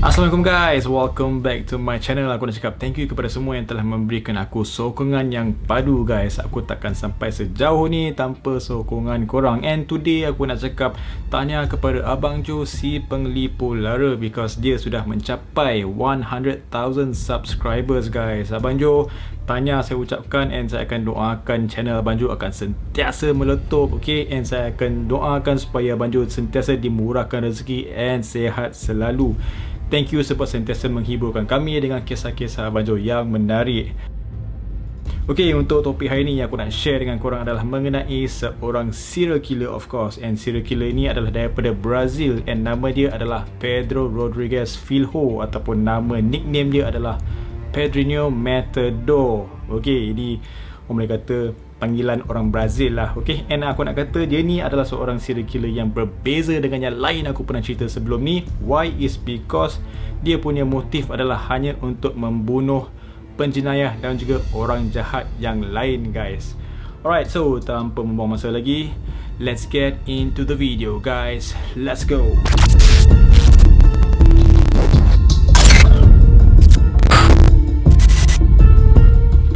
Assalamualaikum guys, welcome back to my channel. Aku nak cakap thank you kepada semua yang telah memberikan aku sokongan yang padu guys. Aku takkan sampai sejauh ni tanpa sokongan korang. And today aku nak cakap tanya kepada Abang Jo si penglipu lara, because dia sudah mencapai 100,000 subscribers guys. Abang Jo, tanya saya ucapkan, and saya akan doakan channel Abang Jo akan sentiasa meletup, okay? And saya akan doakan supaya Abang Jo sentiasa dimurahkan rezeki and sehat selalu. Thank you sebab sentiasa menghiburkan kami dengan kisah-kisah Abang Jo yang menarik. Okay, untuk topik hari ni yang aku nak share dengan korang adalah mengenai seorang serial killer of course. And serial killer ini adalah daripada Brazil, and nama dia adalah Pedro Rodrigues Filho, ataupun nama nickname dia adalah Pedrinho Matador. Okay, ini orang boleh kata panggilan orang Brazil lah, okay? And aku nak kata dia ni adalah seorang serial killer yang berbeza dengan yang lain aku pernah cerita sebelum ni. Why is because dia punya motif adalah hanya untuk membunuh penjenayah dan juga orang jahat yang lain guys. Alright, so tanpa membuang masa lagi, let's get into the video guys. Let's go.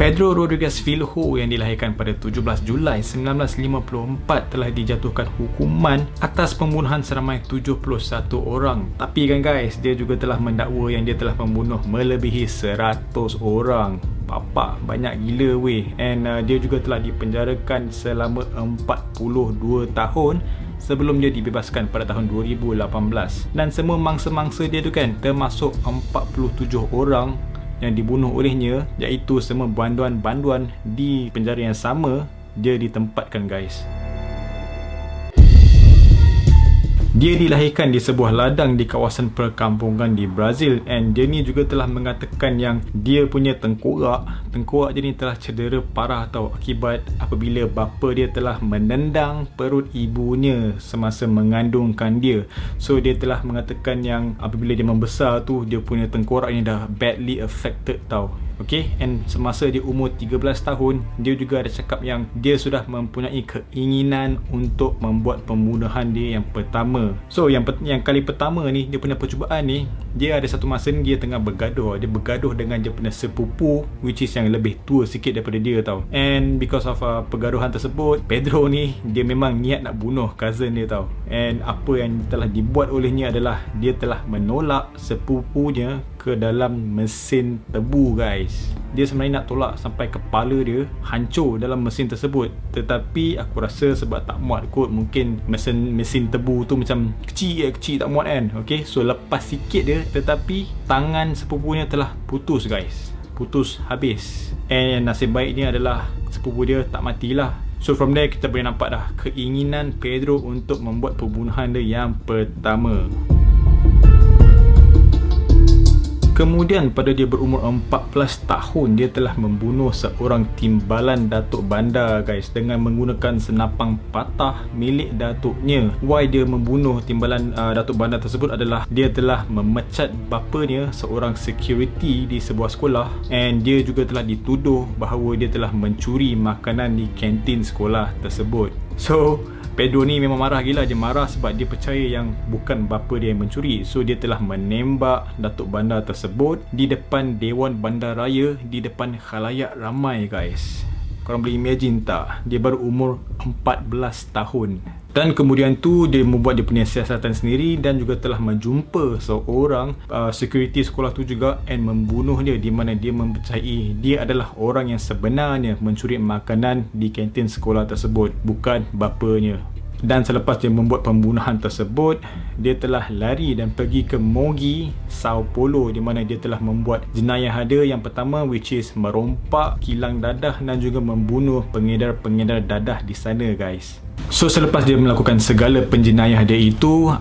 Pedro Rodrigues Filho yang dilahirkan pada 17 Julai 1954 telah dijatuhkan hukuman atas pembunuhan seramai 71 orang. Tapi kan guys, dia juga telah mendakwa yang dia telah membunuh melebihi 100 orang. Bapak, banyak gila weh. And dia juga telah dipenjarakan selama 42 tahun sebelum dia dibebaskan pada tahun 2018. Dan semua mangsa-mangsa dia tu kan, termasuk 47 orang yang dibunuh olehnya, iaitu semua banduan-banduan di penjara yang sama dia ditempatkan guys. Dia dilahirkan di sebuah ladang di kawasan perkampungan di Brazil, and dia ni juga telah mengatakan yang dia punya tengkorak dia ni telah cedera parah tau, akibat apabila bapa dia telah menendang perut ibunya semasa mengandungkan dia. So dia telah mengatakan yang apabila dia membesar tu, dia punya tengkorak ni dah badly affected tau. Okay, and semasa dia umur 13 tahun, dia juga ada cakap yang dia sudah mempunyai keinginan untuk membuat pembunuhan dia yang pertama. So yang kali pertama ni, dia punya percubaan ni, dia ada satu masa ni dia tengah bergaduh. Dia bergaduh dengan dia punya sepupu, which is yang lebih tua sikit daripada dia tau. And because of pergaduhan tersebut, Pedro ni dia memang niat nak bunuh cousin dia tau. And apa yang telah dibuat olehnya adalah dia telah menolak sepupunya ke dalam mesin tebu guys. Dia sebenarnya nak tolak sampai kepala dia hancur dalam mesin tersebut, tetapi aku rasa sebab tak muat kot. Mungkin mesin tebu tu macam kecil tak muat kan. Okay, so lepas sikit dia, tetapi tangan sepupunya telah putus guys, putus habis. And nasib baiknya adalah sepupu dia tak matilah. So from there kita boleh nampak dah keinginan Pedro untuk membuat pembunuhan dia yang pertama. Kemudian pada dia berumur 14 tahun, dia telah membunuh seorang timbalan Datuk Bandar guys, dengan menggunakan senapang patah milik datuknya. Why dia membunuh timbalan Datuk Bandar tersebut adalah dia telah memecat bapanya, seorang security di sebuah sekolah, and dia juga telah dituduh bahawa dia telah mencuri makanan di kantin sekolah tersebut. So Pedro ni memang marah gila. Dia marah sebab dia percaya yang bukan bapa dia yang mencuri. So dia telah menembak Datuk Bandar tersebut di depan Dewan Bandaraya, di depan khalayak ramai guys. Korang boleh imagine tak? Dia baru umur 14 tahun. Dan kemudian tu dia membuat dia punya siasatan sendiri, dan juga telah menjumpa seorang security sekolah tu juga, and membunuh dia, di mana dia mempercayai dia adalah orang yang sebenarnya mencuri makanan di kantin sekolah tersebut, bukan bapanya. Dan selepas dia membuat pembunuhan tersebut, dia telah lari dan pergi ke Mogi, Sao Paulo, di mana dia telah membuat jenayah dia yang pertama, which is merompak kilang dadah dan juga membunuh pengedar-pengedar dadah di sana guys. So selepas dia melakukan segala penjenayah dia itu,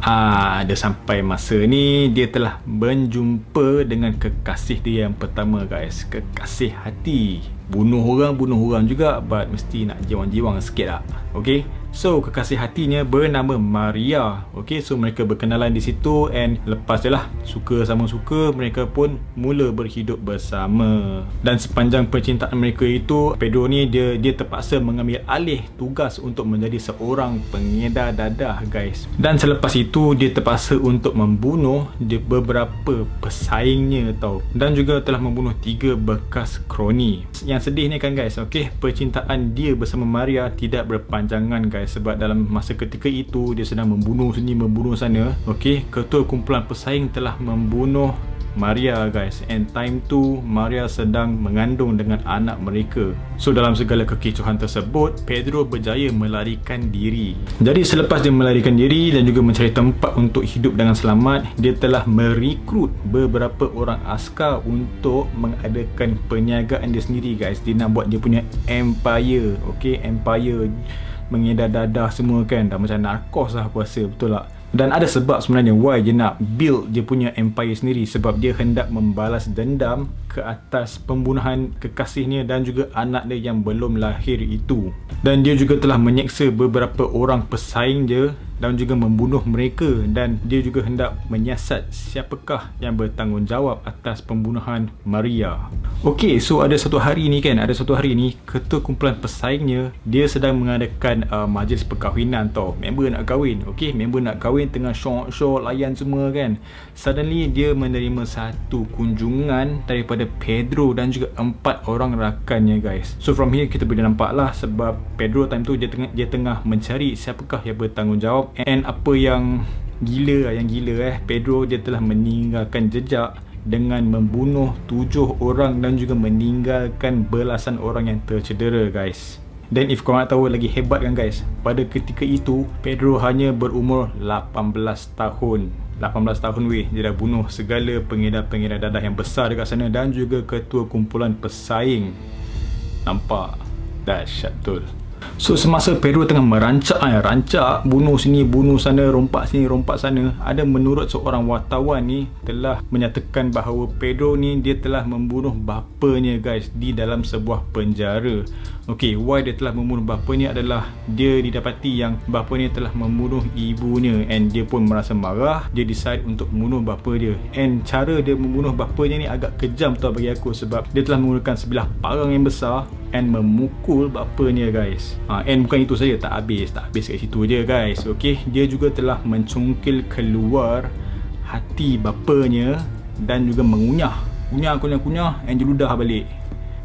dia sampai masa ni dia telah berjumpa dengan kekasih dia yang pertama guys. Kekasih hati. Bunuh orang juga, but mesti nak jiwang-jiwang sikit lah. Okay, So kekasih hatinya bernama Maria. Okay, so mereka berkenalan di situ, and lepas je lah suka sama suka, mereka pun mula berhidup bersama. Dan sepanjang percintaan mereka itu, Pedro ni dia terpaksa mengambil alih tugas untuk menjadi seorang pengedar dadah guys. Dan selepas itu dia terpaksa untuk membunuh beberapa pesaingnya tau, dan juga telah membunuh 3 bekas kroni. Yang sedih ni kan guys, okay, percintaan dia bersama Maria tidak berpanjangan guys, sebab dalam masa ketika itu dia sedang membunuh sini membunuh sana. Okay, ketua kumpulan pesaing telah membunuh Maria guys, and time tu Maria sedang mengandung dengan anak mereka. So dalam segala kekecohan tersebut, Pedro berjaya melarikan diri. Jadi selepas dia melarikan diri dan juga mencari tempat untuk hidup dengan selamat, dia telah merekrut beberapa orang askar untuk mengadakan perniagaan dia sendiri guys. Dia nak buat dia punya empire. Okay, empire mengedar dadah semua kan, dah macam narkos lah aku rasa, betul tak? Dan ada sebab sebenarnya why dia nak build dia punya empire sendiri, sebab dia hendak membalas dendam ke atas pembunuhan kekasihnya dan juga anak dia yang belum lahir itu. Dan dia juga telah menyeksa beberapa orang pesaing dia dan juga membunuh mereka, dan dia juga hendak menyiasat siapakah yang bertanggungjawab atas pembunuhan Maria. Okay, so ada satu hari ni ketua kumpulan pesaingnya dia sedang mengadakan majlis perkahwinan tau. Member nak kahwin, okay, member nak kahwin tengah syok layan semua kan. Suddenly dia menerima satu kunjungan daripada Pedro dan juga 4 orang rakannya guys. So from here kita boleh nampak lah, sebab Pedro time tu dia tengah mencari siapakah yang bertanggungjawab. And apa yang gila Pedro dia telah meninggalkan jejak dengan membunuh 7 orang dan juga meninggalkan belasan orang yang tercedera guys. Dan if korang nak tahu lagi hebat kan guys, pada ketika itu Pedro hanya berumur 18 tahun. 18 tahun weh, dia dah bunuh segala pengedar-pengedar dadah yang besar dekat sana dan juga ketua kumpulan pesaing. Nampak? Dahsyat betul. So semasa Pedro tengah rancak bunuh sini bunuh sana, rompak sini rompak sana, ada menurut seorang wartawan ni telah menyatakan bahawa Pedro ni dia telah membunuh bapanya guys di dalam sebuah penjara. Okay, why dia telah membunuh bapanya adalah dia didapati yang bapanya telah membunuh ibunya, and dia pun merasa marah. Dia decide untuk membunuh bapa dia, and cara dia membunuh bapanya ni agak kejam tau bagi aku, sebab dia telah menggunakan sebilah parang yang besar and memukul bapanya guys. And bukan itu saja, tak habis kat situ je guys. Okay, dia juga telah mencungkil keluar hati bapanya dan juga mengunyah and dia ludah balik.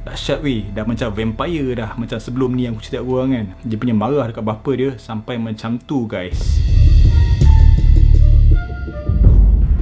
Dahsyat weh, dah macam vampire dah, macam sebelum ni yang aku cerita korang kan. Dia punya marah dekat bapa dia sampai macam tu guys.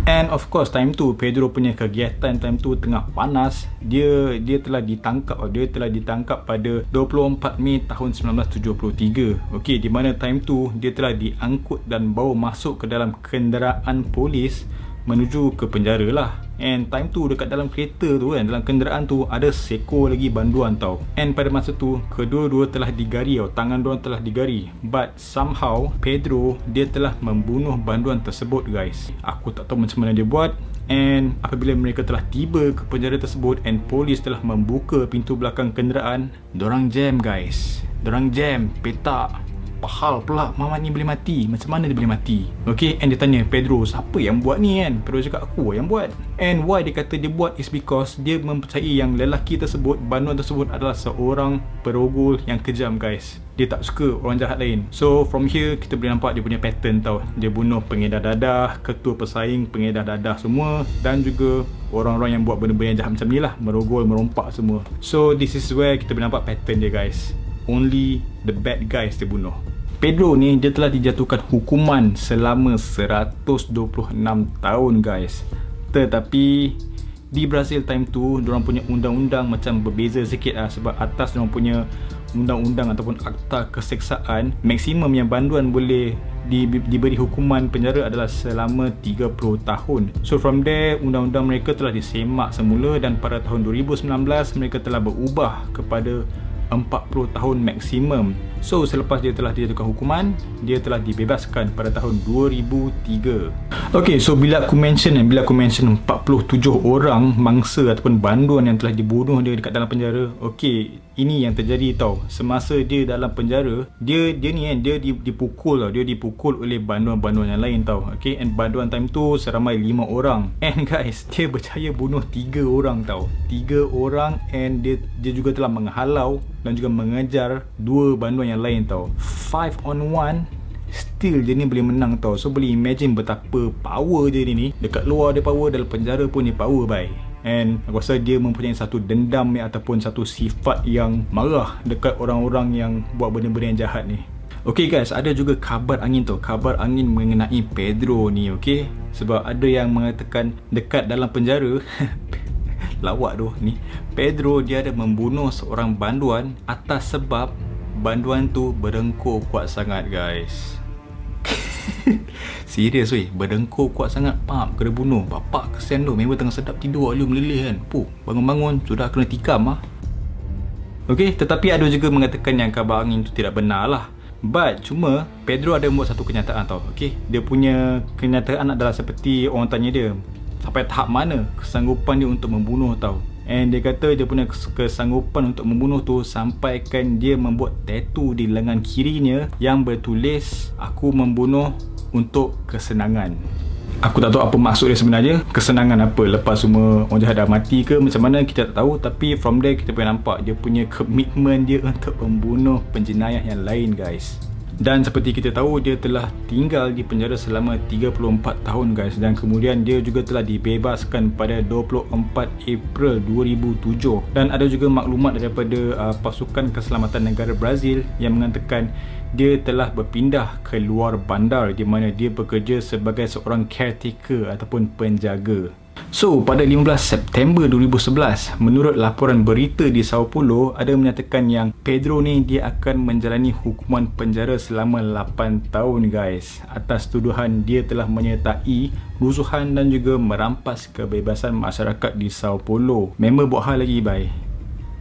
And of course time tu Pedro punya kegiatan time tu tengah panas. Dia telah ditangkap pada 24 Mei tahun 1973. Okey, di mana time tu dia telah diangkut dan bawa masuk ke dalam kenderaan polis menuju ke penjara lah. And time tu dekat dalam kereta tu kan, dalam kenderaan tu ada seekor lagi banduan tau. And pada masa tu kedua-dua telah digari tau, tangan diorang telah digari. But somehow Pedro dia telah membunuh banduan tersebut guys. Aku tak tahu macam mana dia buat. And apabila mereka telah tiba ke penjara tersebut and polis telah membuka pintu belakang kenderaan, dorang jam guys. Dorang jam, petak. Pahal pula Mamat ni boleh mati. Macam mana dia boleh mati? Okay, and dia tanya Pedro, siapa yang buat ni kan? Pedro cakap, aku yang buat. And why dia kata dia buat is because dia mempercayai yang lelaki tersebut, banduan tersebut adalah seorang perogol yang kejam guys. Dia tak suka orang jahat lain. So from here kita boleh nampak dia punya pattern tau. Dia bunuh pengedar dadah, ketua pesaing pengedar dadah semua, dan juga orang-orang yang buat benda-benda yang jahat macam ni lah, merogol, merompak semua. So this is where kita boleh nampak pattern dia guys. Only the bad guys dia bunuh. Pedro ni dia telah dijatuhkan hukuman selama 126 tahun guys. Tetapi di Brazil time tu diorang punya undang-undang macam berbeza sikit lah, sebab atas diorang punya undang-undang ataupun akta keseksaan, maksimum yang banduan boleh diberi hukuman penjara adalah selama 30 tahun. So from there undang-undang mereka telah disemak semula, dan pada tahun 2019 mereka telah berubah kepada 40 tahun maksimum. So selepas dia telah dijatuhkan hukuman, dia telah dibebaskan pada tahun 2003. Okay, so bila aku mention 47 orang mangsa ataupun banduan yang telah dibunuh dia dekat dalam penjara, okay, ini yang terjadi tau. Semasa dia dalam penjara, dia ni kan, dia dipukul tau. Dia dipukul oleh banduan-banduan yang lain tau. Okay, and banduan time tu seramai 5 orang. And guys, dia berjaya bunuh 3 orang tau. 3 orang, and dia juga telah menghalau dan juga mengejar 2 banduan yang lain tau. 5 on 1, still dia ni boleh menang tau. So boleh imagine betapa power dia ni. Dekat luar dia power, dalam penjara pun dia power bye. And aku rasa dia mempunyai satu dendam ni, ataupun satu sifat yang marah dekat orang-orang yang buat benda-benda yang jahat ni. Okay guys, ada juga kabar angin tu. Kabar angin mengenai Pedro ni, okay. Sebab ada yang mengatakan dekat dalam penjara lawak tu ni, Pedro dia ada membunuh seorang banduan atas sebab banduan tu berdengkur kuat sangat guys. Serius weh, berdengkur kuat sangat, pam, kena bunuh. Bapak kesian tu, memang tengah sedap tidur, alu meleleh kan. Bangun-bangun sudah kena tikam lah. Okay, tetapi ada juga mengatakan yang kabar angin tu tidak benar lah. But cuma Pedro ada membuat satu kenyataan tau. Okay, dia punya kenyataan adalah seperti orang tanya dia sampai tahap mana kesanggupan dia untuk membunuh tau. And dia kata dia punya kesanggupan untuk membunuh tu sampaikan dia membuat tattoo di lengan kirinya yang bertulis, aku membunuh untuk kesenangan. Aku tak tahu apa maksud dia sebenarnya. Kesenangan apa? Lepas semua orang jahat dah mati ke macam mana, kita tak tahu. Tapi from there kita boleh nampak dia punya komitmen dia untuk membunuh penjenayah yang lain guys. Dan seperti kita tahu, dia telah tinggal di penjara selama 34 tahun guys. Dan kemudian dia juga telah dibebaskan pada 24 April 2007. Dan ada juga maklumat daripada pasukan keselamatan negara Brazil yang mengatakan dia telah berpindah ke luar bandar, di mana dia bekerja sebagai seorang caretaker ataupun penjaga. So, pada 15 September 2011, menurut laporan berita di Sao Paulo, ada menyatakan yang Pedro ni dia akan menjalani hukuman penjara selama 8 tahun guys, atas tuduhan dia telah menyertai rusuhan dan juga merampas kebebasan masyarakat di Sao Paulo. Member buat hal lagi bye.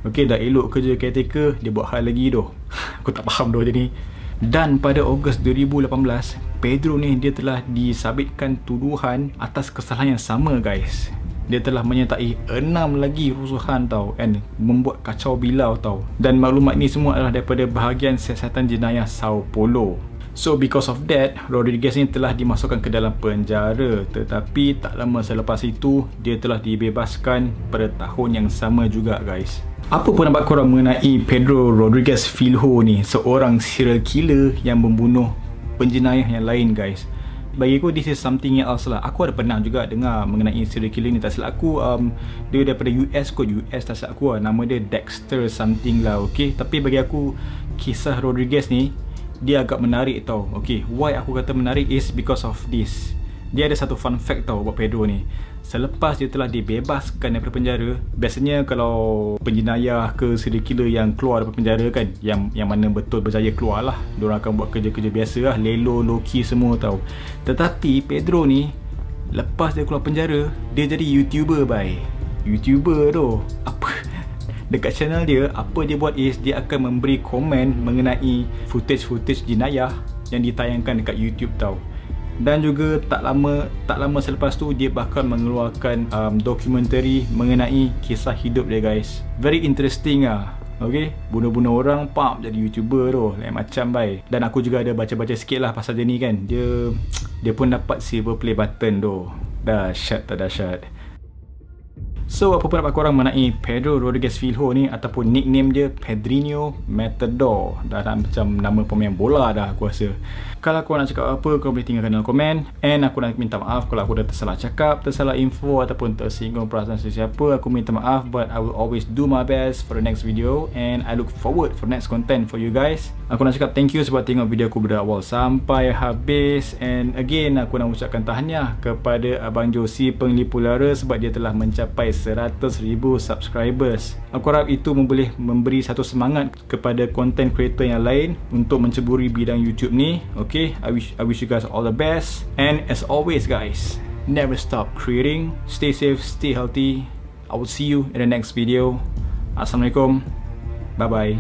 Okay, dah elok kerja caretaker, dia buat hal lagi doh. Aku tak faham doh jadi. Dan pada Ogos 2018, Pedro ni dia telah disabitkan tuduhan atas kesalahan yang sama guys. Dia telah menyertai 6 lagi rusuhan tau, and membuat kacau bilau tau. Dan maklumat ni semua adalah daripada bahagian siasatan jenayah Sao Paulo. So because of that, Rodriguez ni telah dimasukkan ke dalam penjara. Tetapi tak lama selepas itu, dia telah dibebaskan pada tahun yang sama juga guys. Apa pendapat korang mengenai Pedro Rodriguez Filho ni, seorang serial killer yang membunuh penjenayah yang lain guys? Bagi aku, this is something else lah. Aku ada pernah juga dengar mengenai serial killer ni. Tak silap aku, dia daripada US kot, US tak silap aku lah. Nama dia Dexter something lah, okay. Tapi bagi aku, kisah Rodriguez ni dia agak menarik tau. Okay, why aku kata menarik is because of this. Dia ada satu fun fact tau buat Pedro ni. Selepas dia telah dibebaskan daripada penjara, biasanya kalau penjenayah ke serial killer yang keluar daripada penjara kan, yang mana betul berjaya keluar lah, diorang akan buat kerja-kerja biasa lah, lelo, low-key semua tau. Tetapi Pedro ni, lepas dia keluar penjara, dia jadi YouTuber bye. YouTuber tu apa? Dekat channel dia, apa dia buat is dia akan memberi komen mengenai footage-footage jenayah yang ditayangkan dekat YouTube tau. Dan juga tak lama selepas tu dia bakal mengeluarkan dokumentari mengenai kisah hidup dia guys. Very interesting lah. Okay, bunuh-bunuh orang, pam, jadi YouTuber tu, lain macam bye. Dan aku juga ada baca-baca sikit lah pasal dia ni kan. Dia pun dapat silver play button tu. Dahsyat tak dahsyat. So, apa pendapat korang mengenai Pedro Rodriguez Filho ni, ataupun nickname dia Pedrinho Matador. Dah macam nama pemain bola dah aku rasa. Kalau korang nak cakap apa, korang boleh tinggalkan dalam komen. And aku nak minta maaf kalau aku dah tersalah cakap, tersalah info ataupun tersinggung perasaan sesiapa. Aku minta maaf, but I will always do my best for the next video. And I look forward for next content for you guys. Aku nak cakap thank you sebab tengok video aku dari awal sampai habis. And again, aku nak ucapkan tahniah kepada Abang Josie Penglipu Lara sebab dia telah mencapai 100,000 subscribers. Aku harap itu boleh memberi satu semangat kepada content creator yang lain untuk menceburi bidang YouTube ni. Okay, I wish you guys all the best. And as always guys, never stop creating. Stay safe, stay healthy. I will see you in the next video. Assalamualaikum. Bye bye.